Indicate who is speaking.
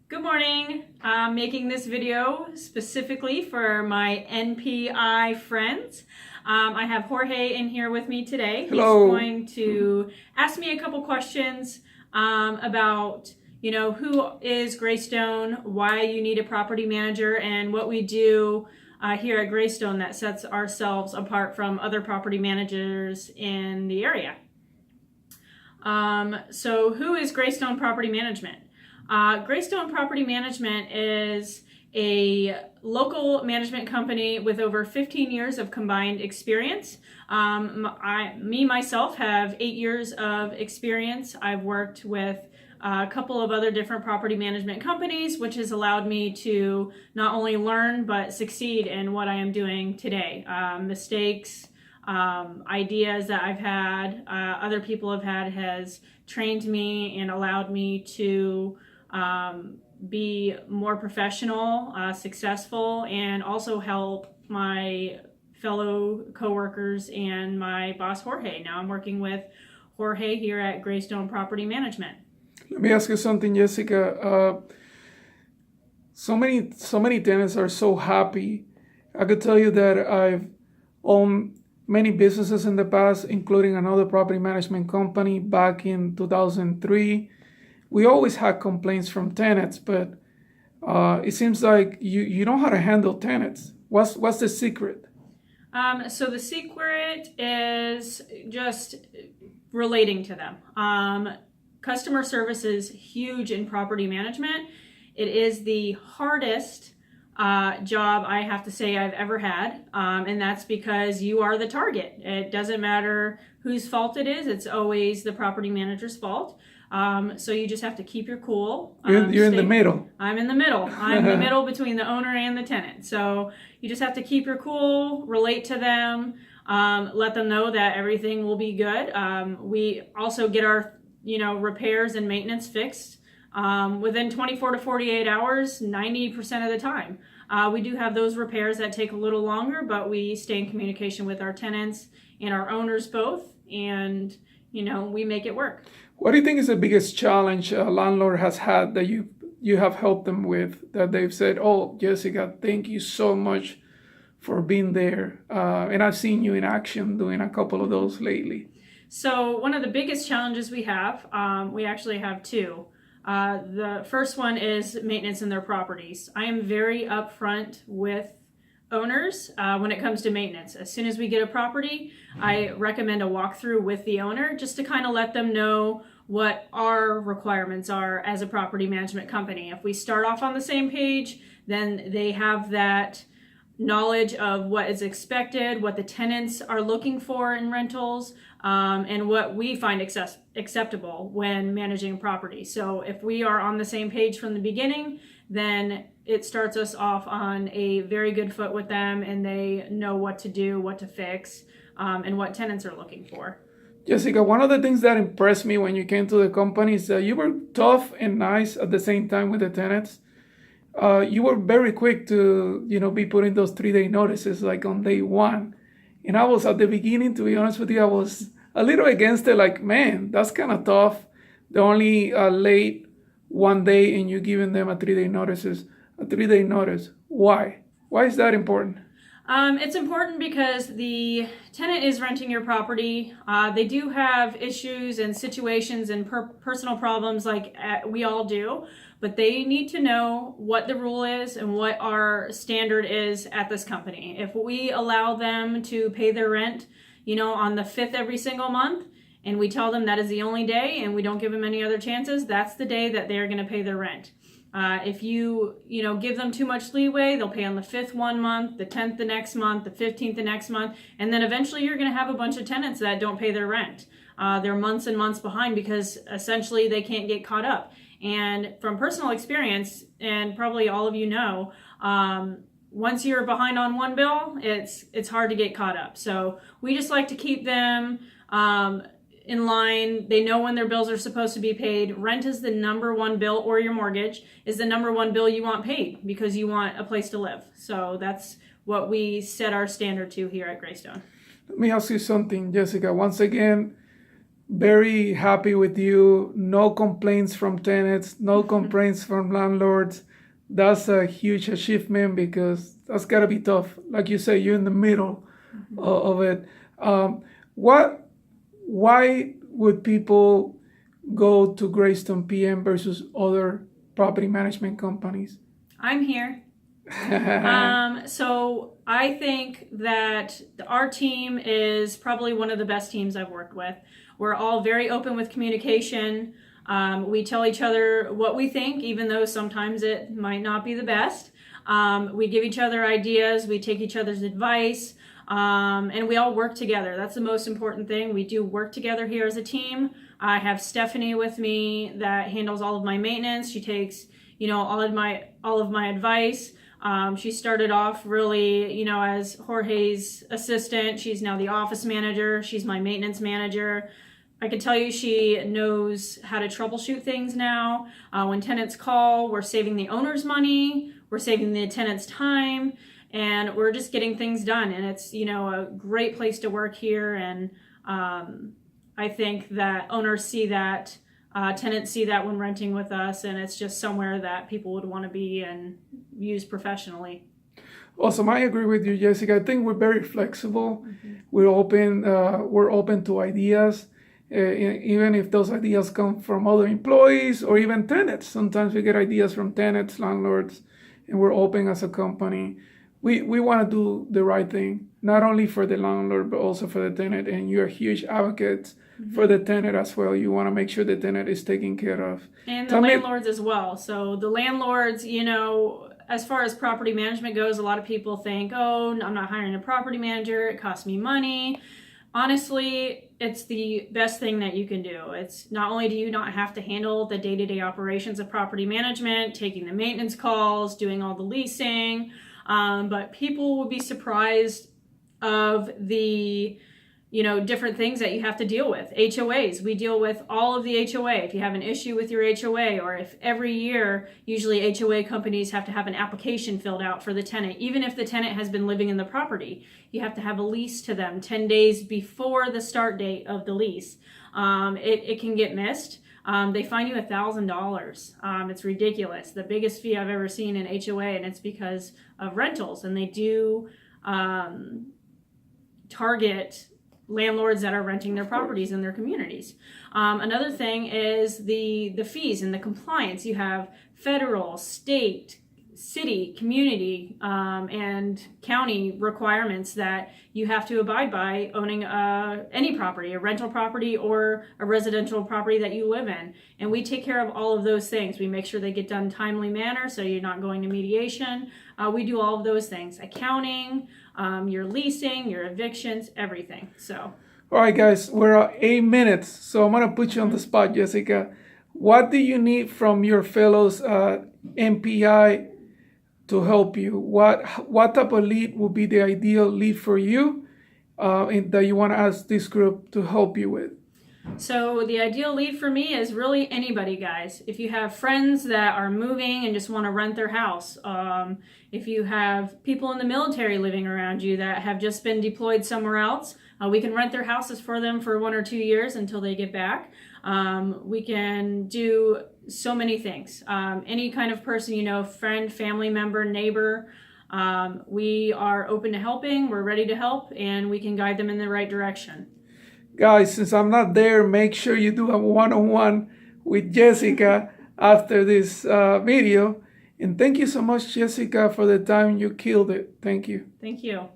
Speaker 1: Good morning. I'm making this video specifically for my NPI friends. I have Jorge in here with me today.
Speaker 2: Hello.
Speaker 1: He's going to ask me a couple questions about, who is Graystone, why you need a property manager, and what we do here at Graystone that sets ourselves apart from other property managers in the area. So who is Graystone Property Management? Graystone Property Management is a local management company with over 15 years of combined experience. Myself have 8 years of experience. I've worked with a couple of other different property management companies, which has allowed me to not only learn but succeed in what I am doing today. Mistakes, ideas that I've had, other people have had, has trained me and allowed me to be more professional, successful, and also help my fellow coworkers and my boss Jorge. Now I'm working with Jorge here at Graystone Property Management.
Speaker 2: Let me ask you something, Jessica. So many tenants are so happy. I could tell you that I've owned many businesses in the past, including another property management company back in 2003. We always had complaints from tenants, but it seems like you know how to handle tenants. What's the secret?
Speaker 1: So the secret is just relating to them. Customer service is huge in property management. It is the hardest job I have to say I've ever had, and that's because you are the target. It doesn't matter whose fault it is, it's always the property manager's fault. So you just have to keep your cool.
Speaker 2: You're in the middle.
Speaker 1: I'm in the middle. I'm the middle between the owner and the tenant. So you just have to keep your cool, relate to them, let them know that everything will be good. We also get our repairs and maintenance fixed within 24 to 48 hours, 90% of the time. We do have those repairs that take a little longer, but we stay in communication with our tenants and our owners both, and we make it work.
Speaker 2: What do you think is the biggest challenge a landlord has had that you have helped them with, that they've said, "Oh, Jessica, thank you so much for being there," and I've seen you in action doing a couple of those lately?
Speaker 1: So one of the biggest challenges we actually have two. The first one is maintenance in their properties. I am very upfront with owners when it comes to maintenance. As soon as we get a property, I recommend a walkthrough with the owner just to kind of let them know what our requirements are as a property management company. If we start off on the same page, then they have that knowledge of what is expected, what the tenants are looking for in rentals, and what we find acceptable when managing a property. So if we are on the same page from the beginning, then it starts us off on a very good foot with them, and they know what to do, what to fix, and what tenants are looking for.
Speaker 2: Jessica, one of the things that impressed me when you came to the company is that you were tough and nice at the same time with the tenants. You were very quick to, be putting those 3-day notices like on day one. And I was at the beginning, to be honest with you, I was a little against it. Like, man, that's kind of tough. They're only late one day and you're giving them a 3-day notice. Why? Why is that important?
Speaker 1: It's important because the tenant is renting your property. They do have issues and situations and personal problems like we all do, but they need to know what the rule is and what our standard is at this company. If we allow them to pay their rent, on the 5th every single month, and we tell them that is the only day and we don't give them any other chances, that's the day that they're going to pay their rent. If you give them too much leeway, they'll pay on the 5th one month, the 10th the next month, the 15th the next month, and then eventually you're going to have a bunch of tenants that don't pay their rent. They're months and months behind because essentially they can't get caught up. And from personal experience, and probably all of once you're behind on one bill, it's hard to get caught up. So we just like to keep them in line. They know when their bills are supposed to be paid. Rent is the number one bill, or your mortgage is the number one bill you want paid because you want a place to live. So that's what we set our standard to here at Graystone.
Speaker 2: Let me ask you something, Jessica. Once again, very happy with you. No complaints from tenants, no complaints from landlords. That's a huge achievement because that's gotta be tough. Like you say, you're in the middle of it. What? Why would people go to Graystone PM versus other property management companies?
Speaker 1: I'm here. So I think that our team is probably one of the best teams I've worked with. We're all very open with communication. We tell each other what we think, even though sometimes it might not be the best. We give each other ideas. We take each other's advice. And we all work together. That's the most important thing. We do work together here as a team. I have Stephanie with me that handles all of my maintenance. She takes, all of my advice. She started off really, as Jorge's assistant. She's now the office manager. She's my maintenance manager. I can tell you she knows how to troubleshoot things now. When tenants call, we're saving the owner's money. We're saving the tenant's time. And we're just getting things done. And it's, a great place to work here. And I think that owners see that, tenants see that when renting with us. And it's just somewhere that people would want to be and use professionally.
Speaker 2: Awesome. I agree with you, Jessica. I think we're very flexible. We're open to ideas. Even if those ideas come from other employees or even tenants. Sometimes we get ideas from tenants, landlords, and we're open as a company. We want to do the right thing, not only for the landlord, but also for the tenant. And you're huge advocates for the tenant as well. You want to make sure the tenant is taken care of.
Speaker 1: And the landlords as well. So the landlords, as far as property management goes, a lot of people think, oh, I'm not hiring a property manager. It costs me money. Honestly, it's the best thing that you can do. It's not only do you not have to handle the day-to-day operations of property management, taking the maintenance calls, doing all the leasing, but people would be surprised of the, different things that you have to deal with. HOAs, we deal with all of the HOA. If you have an issue with your HOA, or if every year, usually HOA companies have to have an application filled out for the tenant. Even if the tenant has been living in the property, you have to have a lease to them 10 days before the start date of the lease. It can get missed. They fine you $1,000. It's ridiculous. The biggest fee I've ever seen in HOA, and it's because of rentals. And they do target landlords that are renting their properties in their communities. Another thing is the fees and the compliance. You have federal, state, city, community, and county requirements that you have to abide by owning any property, a rental property or a residential property that you live in. And we take care of all of those things. We make sure they get done in a timely manner so you're not going to mediation. We do all of those things, accounting, your leasing, your evictions, everything. So.
Speaker 2: All right, guys, we're at 8 minutes. So I'm going to put you on the spot, Jessica. What do you need from your fellows MPI to help you? What type of lead would be the ideal lead for you that you want to ask this group to help you with?
Speaker 1: So the ideal lead for me is really anybody, guys. If you have friends that are moving and just want to rent their house, if you have people in the military living around you that have just been deployed somewhere else, we can rent their houses for them for 1 or 2 years until they get back. We can do so many things. Any kind of person, friend, family member, neighbor, we are open to helping. We're ready to help, and we can guide them in the right direction.
Speaker 2: Guys, since I'm not there, make sure you do a one-on-one with Jessica after this video. And thank you so much, Jessica, for the time. You killed it. Thank you.
Speaker 1: Thank you.